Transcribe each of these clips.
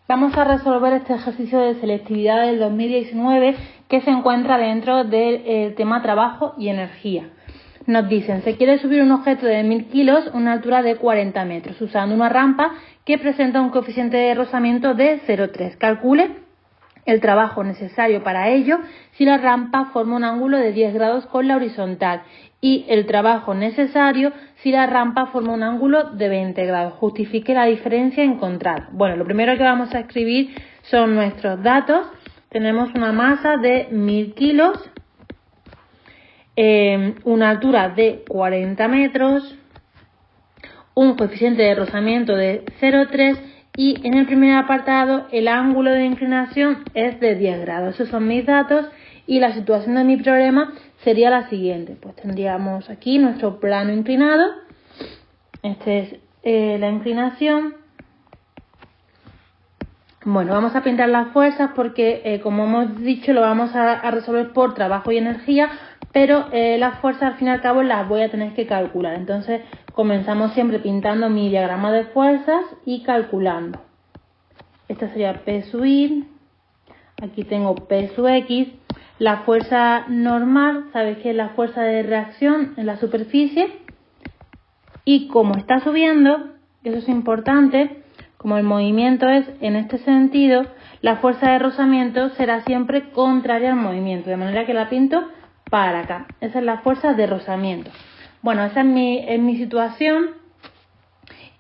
Vamos a resolver este ejercicio de selectividad del 2019 que se encuentra dentro del tema trabajo y energía. Nos dicen, se quiere subir un objeto de 1000 kilos a una altura de 40 metros usando una rampa que presenta un coeficiente de rozamiento de 0,3. Calcule el trabajo necesario para ello si la rampa forma un ángulo de 10 grados con la horizontal y el trabajo necesario si la rampa forma un ángulo de 20 grados. Justifique la diferencia encontrada. Bueno, lo primero que vamos a escribir son nuestros datos. Tenemos una masa de 1000 kilos, una altura de 40 metros, un coeficiente de rozamiento de 0,3 y en el primer apartado el ángulo de inclinación es de 10 grados. Esos son mis datos y la situación de mi problema sería la siguiente. Pues tendríamos aquí nuestro plano inclinado. Esta es la inclinación. Bueno, vamos a pintar las fuerzas porque, como hemos dicho, lo vamos a resolver por trabajo y energía, pero las fuerzas al fin y al cabo las voy a tener que calcular. Entonces, comenzamos siempre pintando mi diagrama de fuerzas y calculando. Esta sería P sub I, aquí tengo P sub X. La fuerza normal, sabéis que es la fuerza de reacción en la superficie. Y como está subiendo, eso es importante, como el movimiento es en este sentido, la fuerza de rozamiento será siempre contraria al movimiento, de manera que la pinto para acá. Esa es la fuerza de rozamiento. Bueno, esa es mi situación.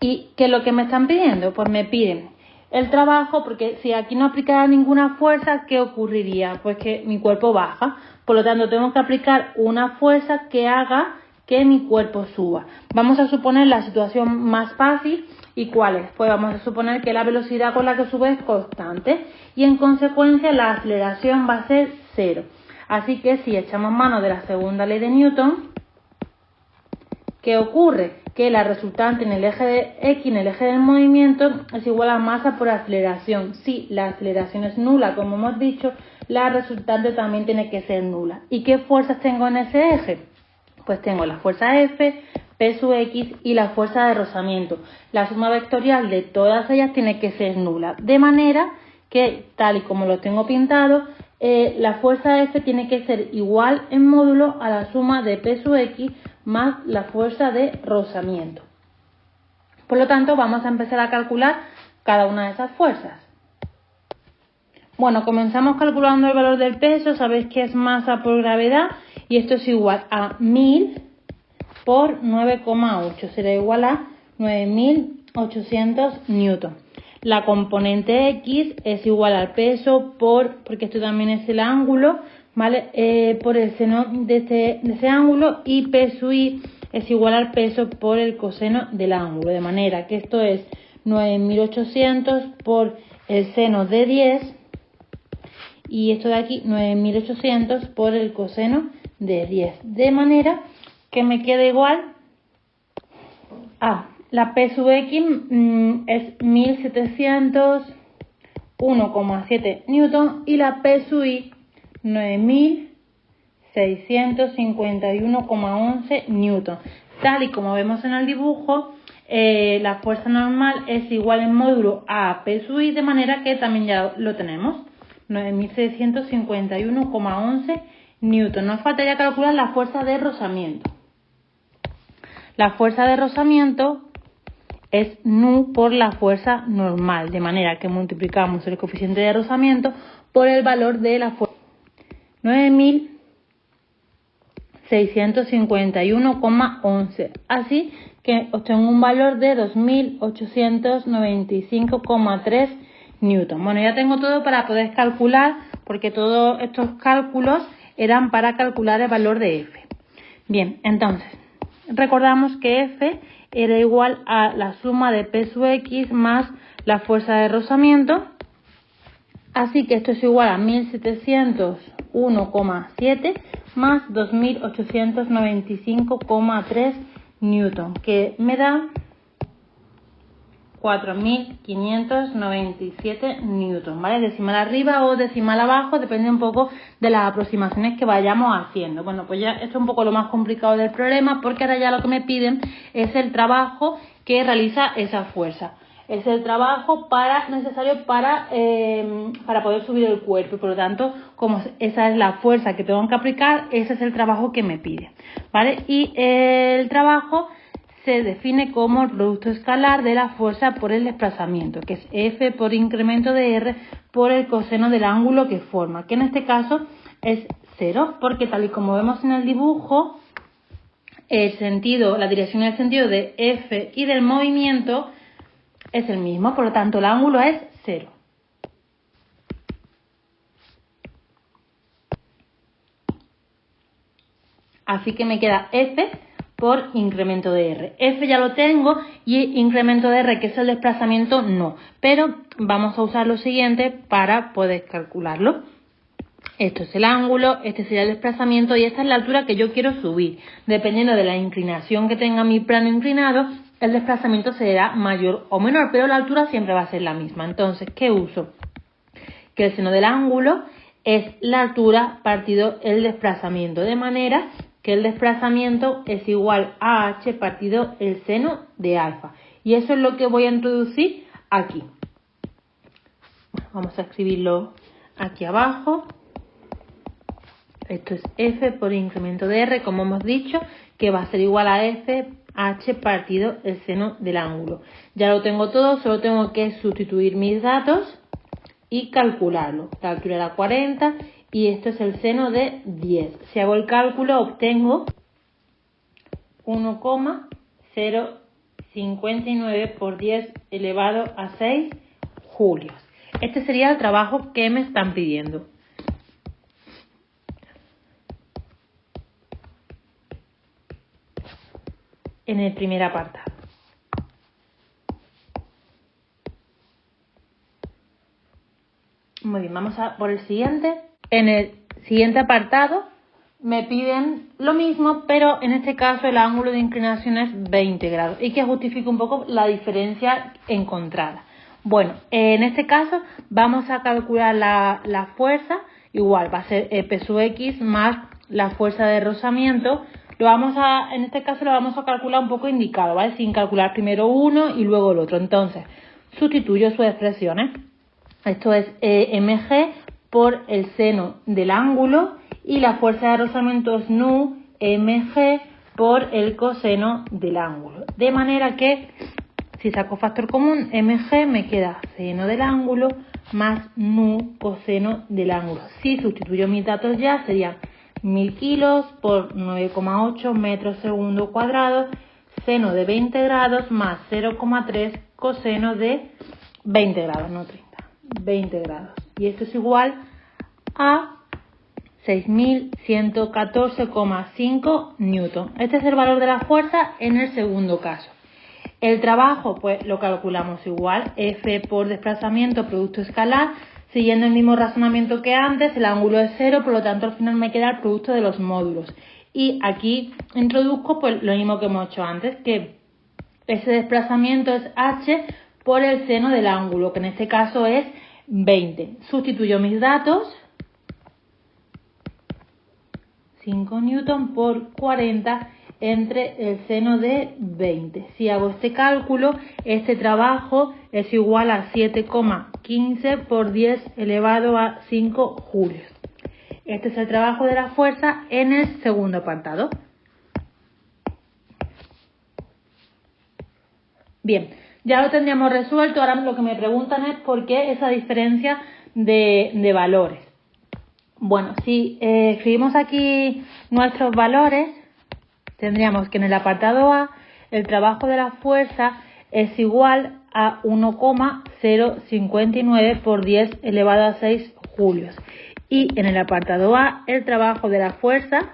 ¿Y qué es lo que me están pidiendo? Pues me piden el trabajo, porque si aquí no aplicara ninguna fuerza, ¿qué ocurriría? Pues que mi cuerpo baja. Por lo tanto, tengo que aplicar una fuerza que haga que mi cuerpo suba. Vamos a suponer la situación más fácil. ¿Y cuál es? Pues vamos a suponer que la velocidad con la que sube es constante y en consecuencia la aceleración va a ser 0. Así que si echamos mano de la segunda ley de Newton, ¿qué ocurre? Que la resultante en el eje de X, en el eje del movimiento, es igual a masa por aceleración. Si la aceleración es nula, como hemos dicho, la resultante también tiene que ser nula. ¿Y qué fuerzas tengo en ese eje? Pues tengo la fuerza F, P sub X y la fuerza de rozamiento. La suma vectorial de todas ellas tiene que ser nula. De manera que, tal y como lo tengo pintado, la fuerza F tiene que ser igual en módulo a la suma de P sub X más la fuerza de rozamiento. Por lo tanto, vamos a empezar a calcular cada una de esas fuerzas. Bueno, comenzamos calculando el valor del peso. Sabéis que es masa por gravedad y esto es igual a 1000 por 9,8. Será igual a 9800 newton. La componente X es igual al peso porque esto también es el ángulo, ¿vale? Por el seno de ese ángulo, y P sub I es igual al peso por el coseno del ángulo. De manera que esto es 9800 por el seno de 10 y esto de aquí 9800 por el coseno de 10. De manera que me queda igual a la P sub X es 1701,7 newton y la P sub I 9651,11 newton. Tal y como vemos en el dibujo, la fuerza normal es igual en módulo a P sub I, de manera que también ya lo tenemos, 9651,11 newton. Nos falta ya calcular la fuerza de rozamiento. La fuerza de rozamiento es nu por la fuerza normal, de manera que multiplicamos el coeficiente de rozamiento por el valor de la fuerza. 9651,11. Así que obtengo un valor de 2895,3 newton. Bueno, ya tengo todo para poder calcular, porque todos estos cálculos eran para calcular el valor de F. Bien, entonces, recordamos que F era igual a la suma de P sub X más la fuerza de rozamiento. Así que esto es igual a 1701,7 más 2895,3 newton, que me da 4597 newton, ¿vale? Decimal arriba o decimal abajo, depende un poco de las aproximaciones que vayamos haciendo. Bueno, pues ya esto es un poco lo más complicado del problema, porque ahora ya lo que me piden es el trabajo que realiza esa fuerza. es el trabajo necesario para poder subir el cuerpo. Por lo tanto, como esa es la fuerza que tengo que aplicar, ese es el trabajo que me pide, ¿vale? Y el trabajo se define como el producto escalar de la fuerza por el desplazamiento, que es F por incremento de R por el coseno del ángulo que forma, que en este caso es 0, porque tal y como vemos en el dibujo, la dirección y el sentido de F y del movimiento es el mismo, por lo tanto el ángulo es 0. Así que me queda F por incremento de R. F ya lo tengo y incremento de R, que es el desplazamiento, no. Pero vamos a usar lo siguiente para poder calcularlo. Esto es el ángulo, este sería el desplazamiento y esta es la altura que yo quiero subir. Dependiendo de la inclinación que tenga mi plano inclinado, el desplazamiento será mayor o menor, pero la altura siempre va a ser la misma. Entonces, ¿qué uso? Que el seno del ángulo es la altura partido el desplazamiento, de manera que el desplazamiento es igual a h partido el seno de alfa. Y eso es lo que voy a introducir aquí. Vamos a escribirlo aquí abajo. Esto es F por incremento de R, como hemos dicho, que va a ser igual a F h partido el seno del ángulo. Ya lo tengo todo, solo tengo que sustituir mis datos y calcularlo. La altura era 40 y esto es el seno de 10. Si hago el cálculo obtengo 1,059 por 10 elevado a 6 julios. Este sería el trabajo que me están pidiendo. En el primer apartado. Muy bien, vamos a por el siguiente. En el siguiente apartado me piden lo mismo, pero en este caso el ángulo de inclinación es 20 grados y que justifique un poco la diferencia encontrada. Bueno, en este caso vamos a calcular la fuerza, igual va a ser P sub X más la fuerza de rozamiento. En este caso lo vamos a calcular un poco indicado, ¿vale? Sin calcular primero uno y luego el otro. Entonces, sustituyo sus expresiones. Esto es mg por el seno del ángulo y la fuerza de rozamiento es nu mg por el coseno del ángulo. De manera que, si saco factor común, mg me queda seno del ángulo más nu coseno del ángulo. Si sustituyo mis datos ya, serían 1000 kilos por 9,8 metros segundo cuadrado, seno de 20 grados más 0,3 coseno de 20 grados, no 30, 20 grados. Y esto es igual a 6.114,5 newton. Este es el valor de la fuerza en el segundo caso. El trabajo, pues lo calculamos igual, F por desplazamiento, producto escalar, siguiendo el mismo razonamiento que antes, el ángulo es 0, por lo tanto al final me queda el producto de los módulos. Y aquí introduzco pues lo mismo que hemos hecho antes, que ese desplazamiento es h por el seno del ángulo, que en este caso es 20. Sustituyo mis datos, 5 newton por 40 entre el seno de 20. Si hago este cálculo, este trabajo es igual a 7,15 por 10 elevado a 5 julios. Este es el trabajo de la fuerza en el segundo apartado. Bien, ya lo tendríamos resuelto. Ahora lo que me preguntan es por qué esa diferencia de valores. Bueno, si escribimos aquí nuestros valores, tendríamos que en el apartado A el trabajo de la fuerza es igual a 1,059 por 10 elevado a 6 julios. Y en el apartado A el trabajo de la fuerza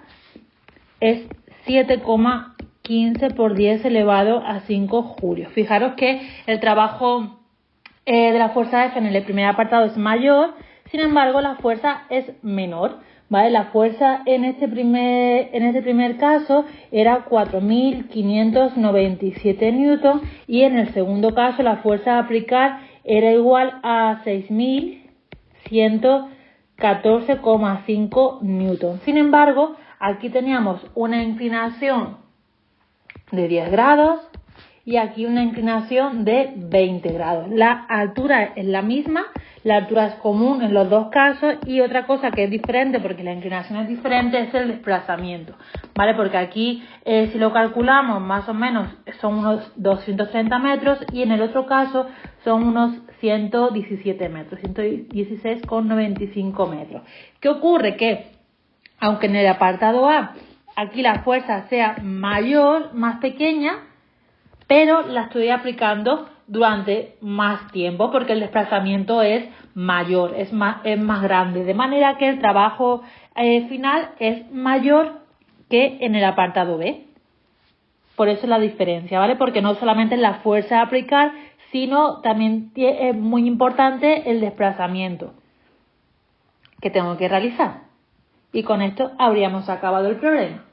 es 7,15 por 10 elevado a 5 julios. Fijaros que el trabajo de la fuerza F en el primer apartado es mayor, sin embargo la fuerza es menor, ¿vale? La fuerza en este primer caso era 4.597 newton y en el segundo caso la fuerza a aplicar era igual a 6.114,5 newton. Sin embargo, aquí teníamos una inclinación de 10 grados y aquí una inclinación de 20 grados. La altura es la misma, la altura es común en los dos casos, y otra cosa que es diferente, porque la inclinación es diferente, es el desplazamiento, ¿vale? Porque aquí, si lo calculamos, más o menos son unos 230 metros, y en el otro caso son unos 117 metros, 116,95 metros. ¿Qué ocurre? Que aunque en el apartado A aquí la fuerza sea mayor, más pequeña, pero la estoy aplicando durante más tiempo porque el desplazamiento es mayor, es más grande, de manera que el trabajo final es mayor que en el apartado B. Por eso es la diferencia, ¿vale? Porque no solamente es la fuerza a aplicar, sino también es muy importante el desplazamiento que tengo que realizar. Y con esto habríamos acabado el problema.